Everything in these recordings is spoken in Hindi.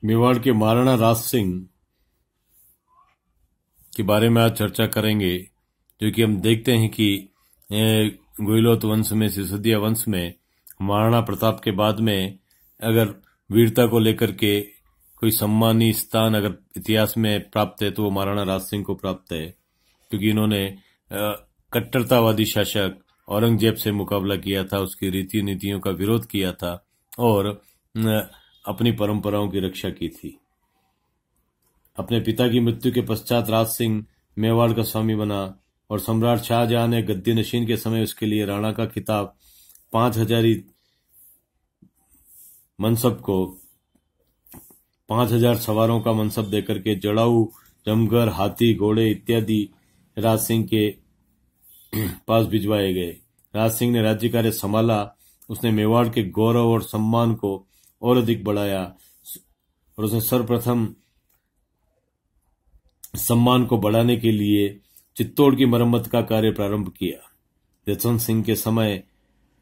मेवाड़ के महाराणा राज सिंह के बारे में आज चर्चा करेंगे, जो कि हम देखते हैं कि गुहिलोत वंश में, सिसोदिया वंश में महाराणा प्रताप के बाद में अगर वीरता को लेकर के कोई सम्मानी स्थान अगर इतिहास में प्राप्त है तो वो महाराणा राज सिंह को प्राप्त है, क्योंकि इन्होंने कट्टरतावादी शासक औरंगजेब से मुकाबला किया था, उसकी रीति नीतियों का विरोध किया था और अपनी परंपराओं की रक्षा की थी। अपने पिता की मृत्यु के पश्चात राज सिंह मेवाड़ का स्वामी बना और सम्राट शाहजहां ने गद्दी नशीन के समय उसके लिए राणा का खिताब 5000 मनसब को 5000 सवारों का मनसब देकर के जड़ाऊ, जमघर, हाथी, घोड़े इत्यादि राज सिंह के पास भिजवाए गए। राज सिंह ने राज्य कार्य संभाला। उसने मेवाड़ के गौरव और सम्मान को और अधिक बढ़ाया और उसने सर्वप्रथम सम्मान को बढ़ाने के लिए चित्तौड़ की मरम्मत का कार्य प्रारंभ किया। जसवंत सिंह के समय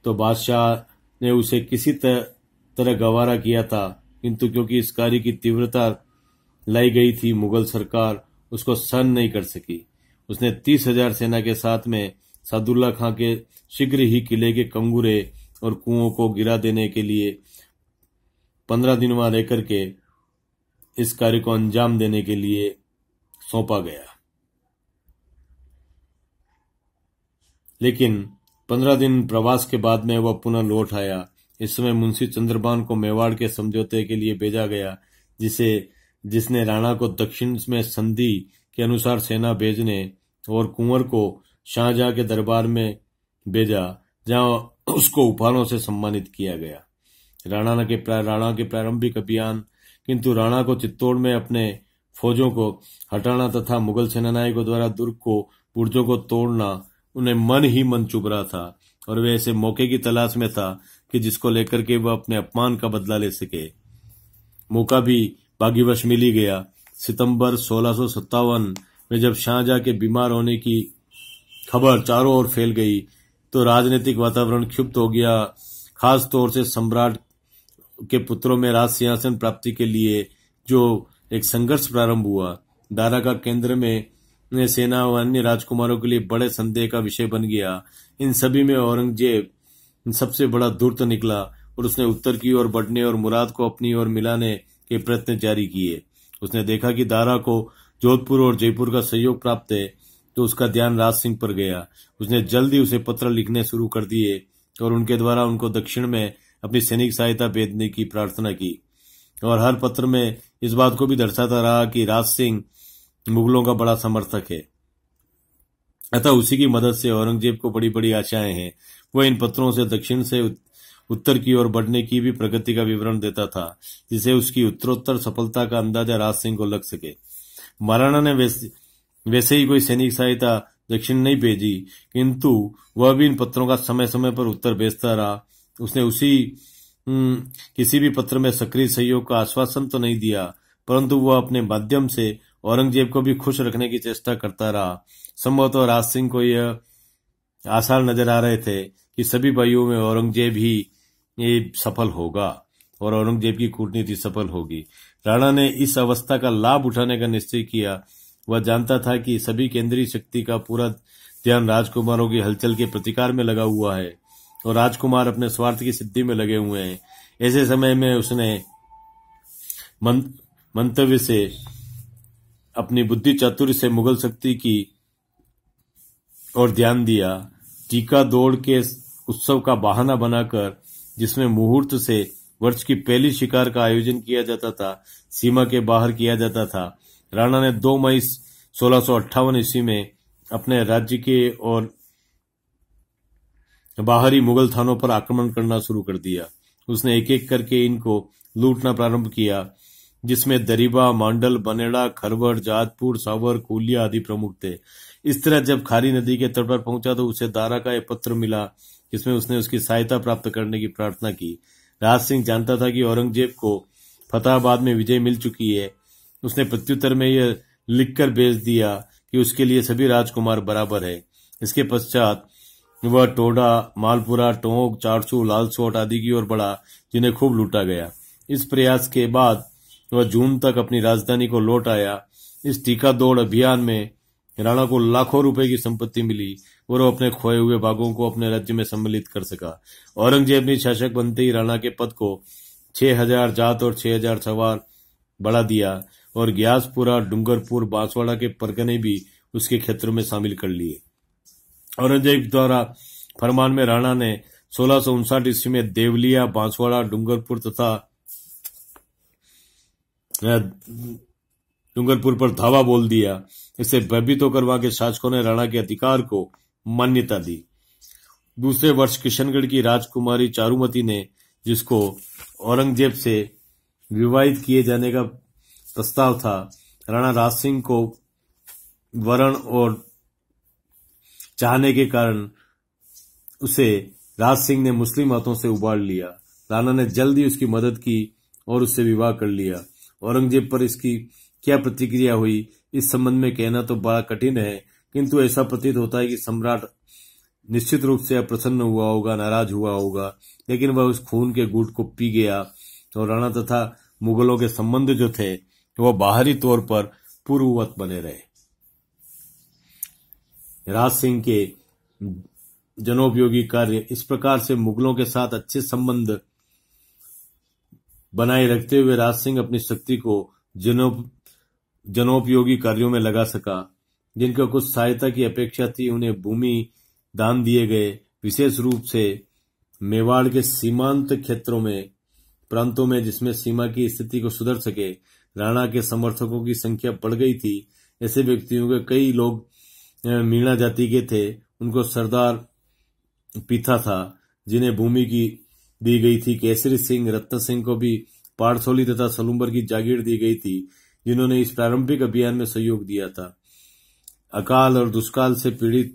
तो बादशाह ने उसे किसी तरह गवारा किया था, किंतु क्योंकि इस कार्य की तीव्रता लाई गई थी, मुगल सरकार उसको सहन नहीं कर सकी। उसने 30,000 सेना के साथ में सादुल्ला खां के शीघ्र ही किले के कंगूरे और कुओं को गिरा देने के लिए 15 दिन वहां रहकर के इस कार्य को अंजाम देने के लिए सौंपा गया। लेकिन 15 दिन प्रवास के बाद में वह पुनः लौट आया। इस समय मुंशी चंद्रभान को मेवाड़ के समझौते के लिए भेजा गया, जिसने राणा को दक्षिण में संधि के अनुसार सेना भेजने और कुंवर को शाहजहां के दरबार में भेजा, जहां उसको उपहारों से सम्मानित किया गया। राणा के प्रारंभिक अभियान किंतु राणा को चित्तौड़ में अपने फौजों को हटाना तथा मुगल सेनानायकों द्वारा दुर्ग को बुर्जों को तोड़ना उन्हें मन ही मन चुभ रहा था और वे ऐसे मौके की तलाश में था कि जिसको लेकर के वह अपने अपमान का बदला ले सके। मौका भी भाग्यवश मिल ही गया। सितंबर 1657 में जब शाहजहां के बीमार होने की खबर चारों ओर फैल गई तो राजनीतिक वातावरण क्षुब्ध हो गया। खास तौर से सम्राट के पुत्रों में राज सिंहासन प्राप्ति के लिए जो एक संघर्ष प्रारंभ हुआ, दारा का केंद्र में सेना और अन्य राजकुमारों के लिए बड़े संदेह का विषय बन गया। इन सभी में औरंगजेब सबसे बड़ा धूर्त निकला और उसने उत्तर की ओर बढ़ने और मुराद को अपनी ओर मिलाने के प्रयत्न जारी किए। उसने देखा कि दारा को जोधपुर और जयपुर का सहयोग प्राप्त है, तो उसका ध्यान राज सिंह पर गया। उसने जल्द ही उसे पत्र लिखने शुरू कर दिए और उनके द्वारा उनको दक्षिण में अपनी सैनिक सहायता भेजने की प्रार्थना की और हर पत्र में इस बात को भी दर्शाता रहा कि राज सिंह मुगलों का बड़ा समर्थक है, अतः उसी की मदद से औरंगजेब को बड़ी बड़ी आशाएं हैं। वह इन पत्रों से दक्षिण से उत्तर की ओर बढ़ने की भी प्रगति का विवरण देता था, जिसे उसकी उत्तरोत्तर सफलता का अंदाजा राज सिंह को लग सके। महाराणा ने वैसे ही कोई सैनिक सहायता दक्षिण नहीं भेजी, किंतु वह भी इन पत्रों का समय समय पर उत्तर भेजता रहा। उसने किसी भी पत्र में सक्रिय सहयोग का आश्वासन तो नहीं दिया, परंतु वह अपने माध्यम से औरंगजेब को भी खुश रखने की चेष्टा करता रहा। संभवतः राज सिंह को यह आसार नजर आ रहे थे कि सभी भाइयों में औरंगजेब ही ये सफल होगा और औरंगजेब की कूटनीति सफल होगी। राणा ने इस अवस्था का लाभ उठाने का निश्चय किया। वह जानता था कि सभी केंद्रीय शक्ति का पूरा ध्यान राजकुमारों की हलचल के प्रतिकार में लगा हुआ है और राजकुमार अपने स्वार्थ की सिद्धि में लगे हुए हैं। ऐसे समय में उसने मंतव्य से अपनी बुद्धि चातुर्य से मुगल शक्ति की और ध्यान दिया। टीका दौड़ के उत्सव का बहाना बनाकर, जिसमें मुहूर्त से वर्ष की पहली शिकार का आयोजन किया जाता था, सीमा के बाहर किया जाता था। राणा ने 2 मई 1658 ईस्वी में अपने राज्य के और बाहरी मुगल थानों पर आक्रमण करना शुरू कर दिया। उसने एक एक करके इनको लूटना प्रारंभ किया, जिसमें दरीबा, मांडल, बनेड़ा, खरवड़, जाजपुर, सावर, कोलिया आदि प्रमुख थे। इस तरह जब खारी नदी के तट पर पहुंचा तो उसे दारा का एक पत्र मिला, जिसमें उसने उसकी सहायता प्राप्त करने की प्रार्थना की। राज सिंह जानता था कि औरंगजेब को फतेहाबाद में विजय मिल चुकी है। उसने प्रत्युत्तर में यह लिखकर भेज दिया कि उसके लिए सभी राजकुमार बराबर है। इसके पश्चात वह टोडा, मालपुरा, टोंक, चारसू, लालसोट आदि की ओर बढ़ा, जिन्हें खूब लूटा गया। इस प्रयास के बाद वह जून तक अपनी राजधानी को लौट आया। इस टीका दौड़ अभियान में राणा को लाखों रुपए की संपत्ति मिली और वो अपने खोए हुए भागों को अपने राज्य में सम्मिलित कर सका। औरंगजेब ने शासक बनते ही राणा के पद को 6000 जात और 6000 सवार बढ़ा दिया और ग्यासपुरा, डूंगरपुर, बांसवाड़ा के परगने भी उसके क्षेत्र में शामिल कर लिए। औरंगजेब द्वारा फरमान में राणा ने 1659 ईस्वी में देवलिया, बांसवाड़ा, डूंगरपुर पर धावा बोल दिया। इससे भयभीत होकर वहां के शासकों ने राणा के अधिकार को मान्यता दी। दूसरे वर्ष किशनगढ़ की राजकुमारी चारुमती ने, जिसको औरंगजेब से विवाहित किए जाने का प्रस्ताव था, राणा राज सिंह को वरण और चाहने के कारण उसे राज सिंह ने मुस्लिम हाथों से उबार लिया। राणा ने जल्द ही उसकी मदद की और उससे विवाह कर लिया। औरंगजेब पर इसकी क्या प्रतिक्रिया हुई, इस संबंध में कहना तो बड़ा कठिन है, किंतु ऐसा प्रतीत होता है कि सम्राट निश्चित रूप से अप्रसन्न हुआ होगा, नाराज हुआ होगा, लेकिन वह उस खून के घूंट को पी गया और राणा तथा मुगलों के संबंध जो थे वह बाहरी तौर पर पूर्ववत बने रहे। राज सिंह के जनोपयोगी कार्य इस प्रकार से मुगलों के साथ अच्छे संबंध बनाए रखते हुए राज सिंह अपनी शक्ति को जनोपयोगी कार्यों में लगा सका। जिनका कुछ सहायता की अपेक्षा थी उन्हें भूमि दान दिए गए। विशेष रूप से मेवाड़ के सीमांत क्षेत्रों में, प्रांतों में जिसमें सीमा की स्थिति को सुधर सके, राणा के समर्थकों की संख्या बढ़ गई थी। ऐसे व्यक्तियों के कई लोग मीणा जाति के थे। उनको सरदार पीथा था जिन्हें भूमि की दी गई थी। केसरी सिंह, रत्न सिंह को भी पारसोली तथा सलूम्बर की जागीर दी गई थी, जिन्होंने इस प्रारंभिक अभियान में सहयोग दिया था। अकाल और दुष्काल से पीड़ित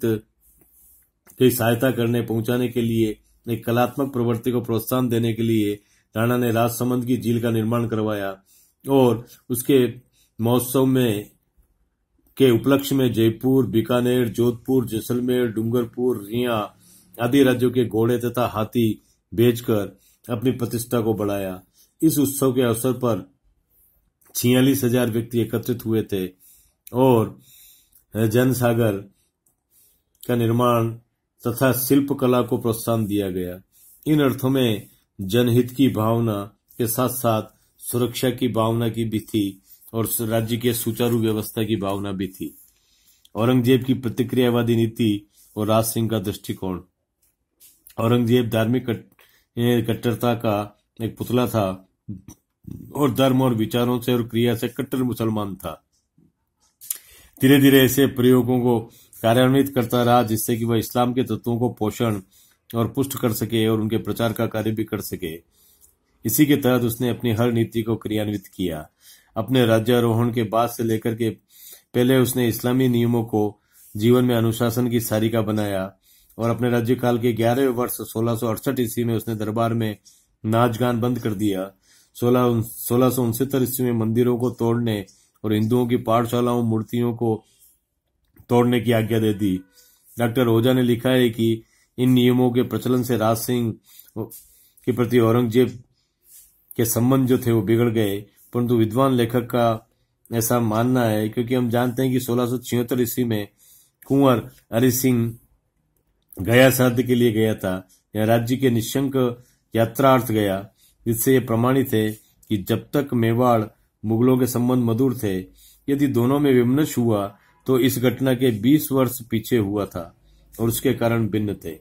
की सहायता करने पहुंचाने के लिए एक कलात्मक प्रवृत्ति को प्रोत्साहन देने के लिए राणा ने राजसमंद की झील का निर्माण करवाया और उसके महोत्सव में के उपलक्ष्य में जयपुर, बीकानेर, जोधपुर, जैसलमेर, डूंगरपुर, रिया आदि राज्यों के घोड़े तथा हाथी बेचकर अपनी प्रतिष्ठा को बढ़ाया। इस उत्सव के अवसर पर 46,000 व्यक्ति एकत्रित हुए थे और जनसागर का निर्माण तथा शिल्प कला को प्रोत्साहन दिया गया। इन अर्थों में जनहित की भावना के साथ साथ सुरक्षा की भावना की भी थी और राज्य के सुचारू व्यवस्था की भावना भी थी। औरंगजेब की प्रतिक्रियावादी नीति और राज सिंह का दृष्टिकोण। औरंगजेब धार्मिक कट्टरता का एक पुतला था और धर्म और विचारों से और क्रिया से कट्टर मुसलमान था। धीरे धीरे ऐसे प्रयोगों को कार्यान्वित करता रहा जिससे कि वह इस्लाम के तत्वों को पोषण और पुष्ट कर सके और उनके प्रचार का कार्य भी कर सके। इसी के तहत उसने अपनी हर नीति को क्रियान्वित किया। अपने राज्यारोहण के बाद से लेकर के पहले उसने इस्लामी नियमों को जीवन में अनुशासन की सारिका बनाया और अपने राज्यकाल के 11वें वर्ष 1668 ईस्वी में उसने दरबार में नाच गान बंद कर दिया। 1669 ईस्वी में मंदिरों को तोड़ने और हिंदुओं की पाठशालाओं, मूर्तियों को तोड़ने की आज्ञा दे दी। डॉक्टर ओझा ने लिखा है कि इन नियमों के प्रचलन से राज सिंह के प्रति औरंगजेब के संबंध जो थे वो बिगड़ गए, परंतु विद्वान लेखक का ऐसा मानना है क्योंकि हम जानते हैं कि 1676 ईस्वी में कुंवर हरि सिंह गया श्राद्ध के लिए गया था। यह राज्य के निशंक यात्रार्थ गया, जिससे यह प्रमाणित है कि जब तक मेवाड़ मुगलों के संबंध मधुर थे, यदि दोनों में विमर्श हुआ तो इस घटना के 20 वर्ष पीछे हुआ था और उसके कारण भिन्न थे।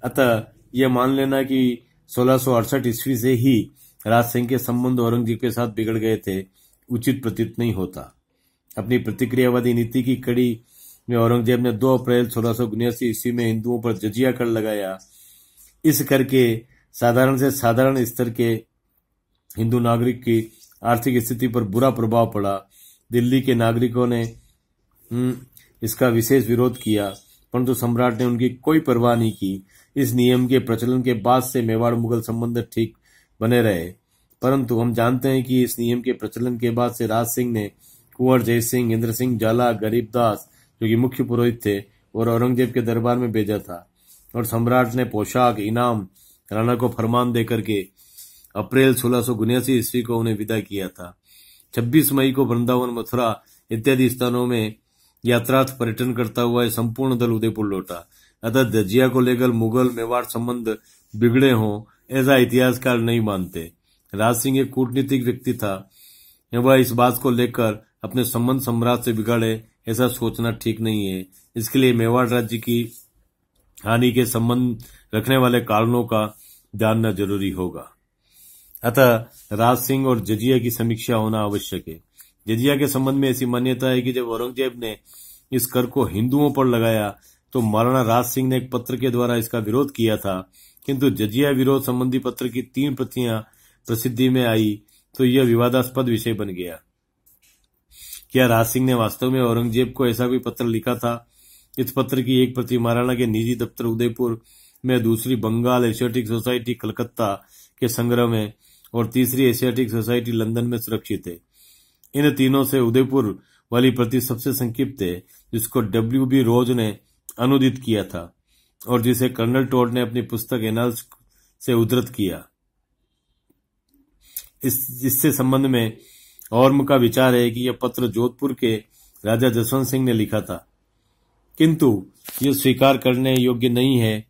अतः यह मान लेना कि 1668 ईस्वी से ही राज सिंह के संबंध औरंगजेब के साथ बिगड़ गए थे उचित प्रतीत नहीं होता। अपनी प्रतिक्रियावादी नीति की कड़ी में औरंगजेब ने 2 अप्रैल 1679 ईस्वी में हिंदुओं पर जजिया कर लगाया। इस कर के साधारण से साधारण स्तर के हिंदू नागरिक की आर्थिक स्थिति पर बुरा प्रभाव पड़ा। दिल्ली के नागरिकों ने इसका विशेष विरोध किया, परंतु सम्राट ने उनकी कोई परवाह नहीं की। इस नियम के प्रचलन के बाद से मेवाड़ मुगल संबंध ठीक बने रहे, परंतु हम जानते हैं कि इस नियम के प्रचलन के बाद से राज सिंह ने कुंवर जय सिंह, इंद्र सिंह झाला, गरीबदास जो कि मुख्य पुरोहित थे और औरंगजेब के दरबार में भेजा था और सम्राट ने पोशाक, इनाम राणा को फरमान देकर के अप्रैल 1679 ईस्वी को उन्हें विदा किया था। 26 मई को वृंदावन, मथुरा इत्यादि स्थानों में यात्रार्थ पर्यटन करता हुआ यह संपूर्ण दल उदयपुर लौटा। अतः जजिया को लेकर मुगल मेवाड़ संबंध बिगड़े हों ऐसा इतिहासकार नहीं मानते। राज सिंह एक कूटनीतिक व्यक्ति था, वह इस बात को लेकर अपने संबंध सम्राट से बिगाड़े ऐसा सोचना ठीक नहीं है। इसके लिए मेवाड़ राज्य की हानि के संबंध रखने वाले कारणों का जानना जरूरी होगा। अतः राज सिंह और जजिया की समीक्षा होना आवश्यक है। जजिया के संबंध में ऐसी मान्यता है कि जब औरंगजेब ने इस कर को हिंदुओं पर लगाया तो महाराणा राज सिंह ने एक पत्र के द्वारा इसका विरोध किया था, किंतु जजिया विरोध संबंधी पत्र की 3 प्रतियां प्रसिद्धि में आई तो यह विवादास्पद विषय बन गया। क्या राज सिंह ने वास्तव में औरंगजेब को ऐसा कोई पत्र लिखा था? इस पत्र की एक प्रति महाराणा के निजी दफ्तर उदयपुर में, दूसरी बंगाल एशियाटिक सोसाइटी कलकत्ता के संग्रह में और तीसरी एशियाटिक सोसाइटी लंदन में सुरक्षित है। इन तीनों से उदयपुर वाली प्रति सबसे संक्षिप्त है, जिसको W.B. रोज ने अनुदित किया था और जिसे कर्नल टॉड ने अपनी पुस्तक एनाल्स से उद्धृत किया। इससे संबंध में और का विचार है कि यह पत्र जोधपुर के राजा जसवंत सिंह ने लिखा था, किंतु यह स्वीकार करने योग्य नहीं है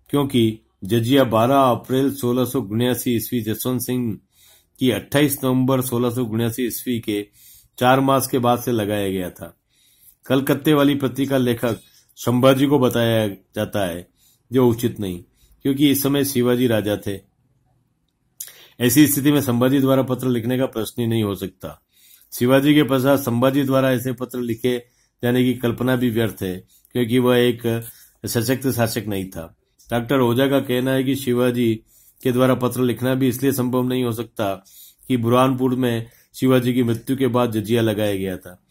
क्योंकि जजिया 12 अप्रैल 1679 ईस्वी जसवंत सिंह की 28 नवंबर 1679 ईस्वी के 4 मास के बाद से लगाया गया था। कलकत्ते वाली प्रति का लेखक संभाजी को बताया जाता है, जो उचित नहीं, क्योंकि इस समय शिवाजी राजा थे। ऐसी स्थिति में संभाजी द्वारा पत्र लिखने का प्रश्न ही नहीं हो सकता। शिवाजी के पश्चात संभाजी द्वारा ऐसे पत्र लिखे जाने की कल्पना भी व्यर्थ है, क्योंकि वह एक सशक्त शासक नहीं था। डॉक्टर ओझा का कहना है कि शिवाजी के द्वारा पत्र लिखना भी इसलिए संभव नहीं हो सकता कि बुरहानपुर में शिवाजी की मृत्यु के बाद जजिया लगाया गया था।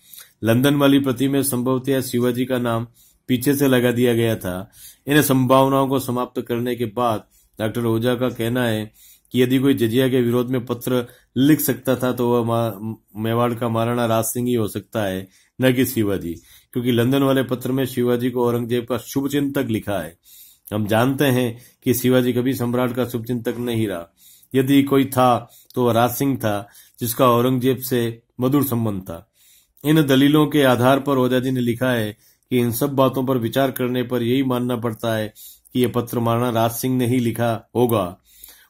लंदन वाली प्रति में संभवतः शिवाजी का नाम पीछे से लगा दिया गया था। इन संभावनाओं को समाप्त करने के बाद डॉक्टर ओझा का कहना है कि यदि कोई जजिया के विरोध में पत्र लिख सकता था तो वह मेवाड़ का महाराणा राज सिंह ही हो सकता है, न कि शिवाजी, क्योंकि लंदन वाले पत्र में शिवाजी को औरंगजेब का शुभचिंतक लिखा है। हम जानते हैं कि शिवाजी कभी सम्राट का शुभचिंतक नहीं रहा। यदि कोई था तो वह राज सिंह था, जिसका औरंगजेब से मधुर संबंध था। इन दलीलों के आधार पर ओझा जी ने लिखा है कि इन सब बातों पर विचार करने पर यही मानना पड़ता है कि यह पत्र महाराणा राज सिंह ने ही लिखा होगा,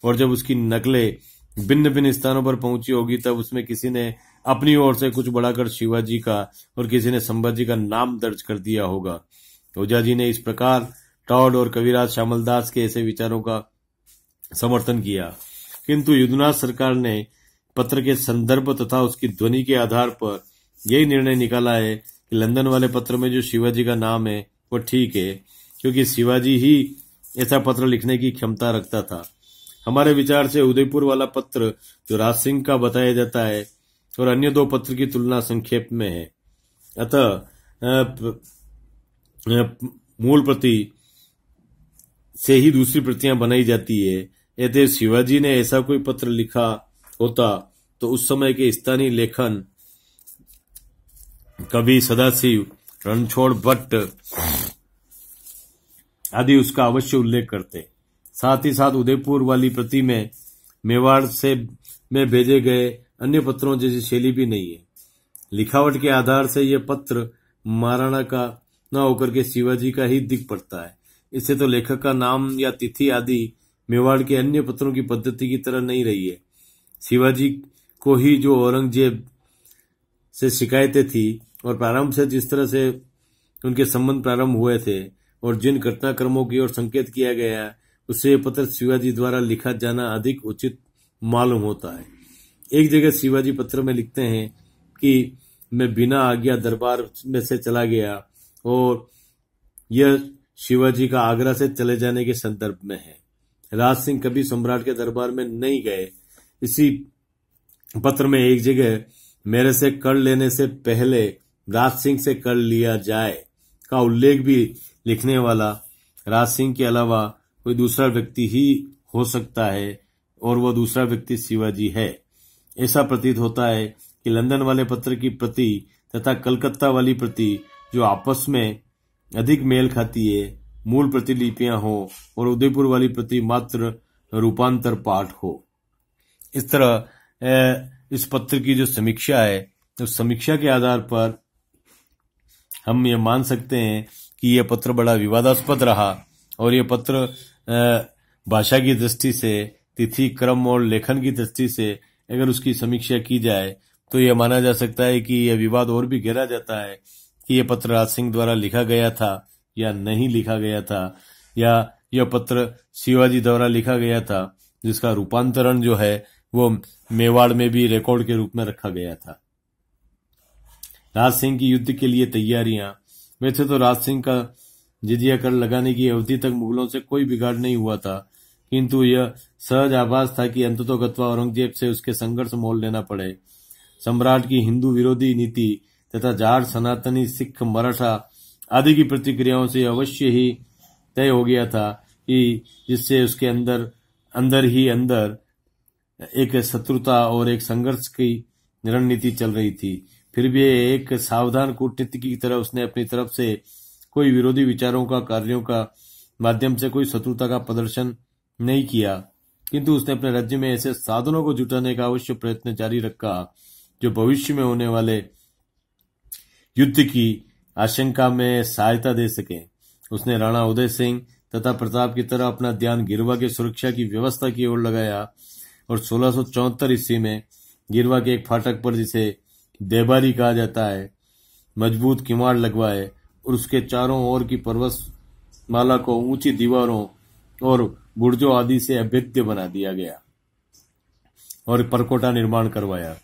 और जब उसकी नकलें भिन्न भिन्न स्थानों पर पहुंची होगी तब उसमें किसी ने अपनी ओर से कुछ बढ़ाकर शिवाजी का और किसी ने संभाजी का नाम दर्ज कर दिया होगा। ओझा जी ने इस प्रकार टॉड और कविराज श्यामलदास के ऐसे विचारों का समर्थन किया, किंतु युद्धनाथ सरकार ने पत्र के संदर्भ तथा उसकी ध्वनि के आधार पर यही निर्णय निकाला है कि लंदन वाले पत्र में जो शिवाजी का नाम है वो ठीक है, क्योंकि शिवाजी ही ऐसा पत्र लिखने की क्षमता रखता था। हमारे विचार से उदयपुर वाला पत्र जो राज सिंह का बताया जाता है और अन्य 2 पत्र की तुलना संक्षेप में है। अतः मूल प्रति से ही दूसरी प्रतियां बनाई जाती है। यदि शिवाजी ने ऐसा कोई पत्र लिखा होता तो उस समय के स्थानीय लेखन कवि सदाशिव, रणछोड़ भट्ट आदि उसका अवश्य उल्लेख करते। साथ ही साथ उदयपुर वाली प्रति में मेवाड़ से में भेजे गए अन्य पत्रों जैसी शैली भी नहीं है। लिखावट के आधार से यह पत्र महाराणा का न होकर के शिवाजी का ही दिख पड़ता है। इससे तो लेखक का नाम या तिथि आदि मेवाड़ के अन्य पत्रों की पद्धति की तरह नहीं रही है। शिवाजी को ही जो औरंगजेब से शिकायतें थी और प्रारंभ से जिस तरह से उनके संबंध प्रारंभ हुए थे और जिन घटनाक्रमों की ओर संकेत किया गया है, उससे यह पत्र शिवाजी द्वारा लिखा जाना अधिक उचित मालूम होता है। एक जगह शिवाजी पत्र में लिखते हैं कि मैं बिना आज्ञा दरबार में से चला गया, और यह शिवाजी का आगरा से चले जाने के संदर्भ में है। राज सिंह कभी सम्राट के दरबार में नहीं गए। इसी पत्र में एक जगह मेरे से कर लेने से पहले राज सिंह से कर लिया जाए का उल्लेख भी लिखने वाला राज सिंह के अलावा कोई दूसरा व्यक्ति ही हो सकता है, और वह दूसरा व्यक्ति शिवाजी है। ऐसा प्रतीत होता है कि लंदन वाले पत्र की प्रति तथा कलकत्ता वाली प्रति जो आपस में अधिक मेल खाती है, मूल प्रतिलिपियां हो, और उदयपुर वाली प्रति मात्र रूपांतर पाठ हो। इस तरह इस पत्र की जो समीक्षा है, उस समीक्षा के आधार पर हम ये मान सकते हैं कि यह पत्र बड़ा विवादास्पद रहा और यह पत्र भाषा की दृष्टि से, तिथि, क्रम और लेखन की दृष्टि से अगर उसकी समीक्षा की जाए तो यह माना जा सकता है कि यह विवाद और भी गहरा जाता है कि यह पत्र राज सिंह द्वारा लिखा गया था या नहीं लिखा गया था, या यह पत्र शिवाजी द्वारा लिखा गया था जिसका रूपांतरण जो है वो मेवाड़ में भी रिकॉर्ड के रूप में रखा गया था। राज सिंह की युद्ध के लिए तैयारियां। वैसे तो राज सिंह का जिजिया कर लगाने की अवधि तक मुगलों से कोई बिगाड़ नहीं हुआ था, किंतु यह सहज आभास था कि अंततोगत्वा औरंगजेब से उसके संघर्ष मोल लेना पड़े। सम्राट की हिंदू विरोधी नीति तथा जाट, सनातनी, सिख, मराठा आदि की प्रतिक्रियाओं से अवश्य ही तय हो गया था कि जिससे उसके अंदर ही अंदर एक शत्रुता और एक संघर्ष की रणनीति चल रही थी। फिर भी एक सावधान कूटनीति की तरह उसने अपनी तरफ से कोई विरोधी विचारों का, कार्यों का माध्यम से कोई शत्रुता का प्रदर्शन नहीं किया, किंतु उसने अपने राज्य में ऐसे साधनों को जुटाने का अवश्य प्रयत्न जारी रखा जो भविष्य में होने वाले युद्ध की आशंका में सहायता दे सके। उसने राणा उदय सिंह तथा प्रताप की तरह अपना ध्यान गिरवा के सुरक्षा की व्यवस्था की ओर लगाया और 1674 ईस्वी में गिरवा के एक फाटक पर, जिसे देबारी कहा जाता है, मजबूत किवाड़ लगवाए और उसके चारों ओर की पर्वतमाला को ऊंची दीवारों और बुर्जों आदि से अभेद्य बना दिया गया और परकोटा निर्माण करवाया।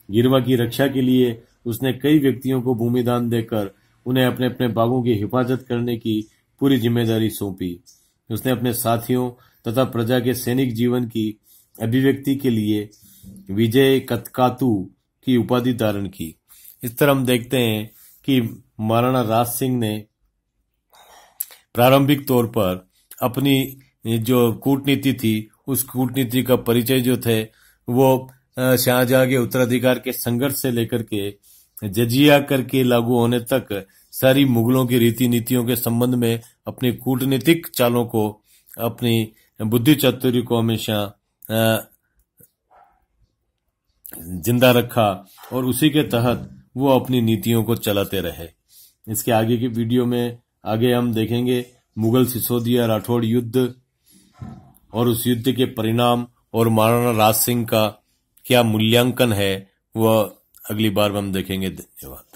गिरवा की रक्षा के लिए उसने कई व्यक्तियों को भूमि दान देकर उन्हें अपने अपने बागों की हिफाजत करने की पूरी जिम्मेदारी सौंपी। उसने अपने साथियों तथा प्रजा के सैनिक जीवन की अभिव्यक्ति के लिए विजय कतकातु की उपाधि धारण की। इस तरह हम देखते हैं कि महाराणा राज सिंह ने प्रारंभिक तौर पर अपनी जो कूटनीति थी, उस कूटनीति का परिचय जो थे वो शाहजहां के उत्तराधिकार के संघर्ष से लेकर के जजिया कर के लागू होने तक सारी मुगलों की रीति नीतियों के संबंध में अपनी कूटनीतिक चालों को, अपनी बुद्धि चातुर्य को हमेशा जिंदा रखा और उसी के तहत वो अपनी नीतियों को चलाते रहे। इसके आगे की वीडियो में आगे हम देखेंगे मुगल सिसोदिया राठौड़ युद्ध और उस युद्ध के परिणाम और महाराणा राज सिंह का क्या मूल्यांकन है, वह अगली बार हम देखेंगे। धन्यवाद।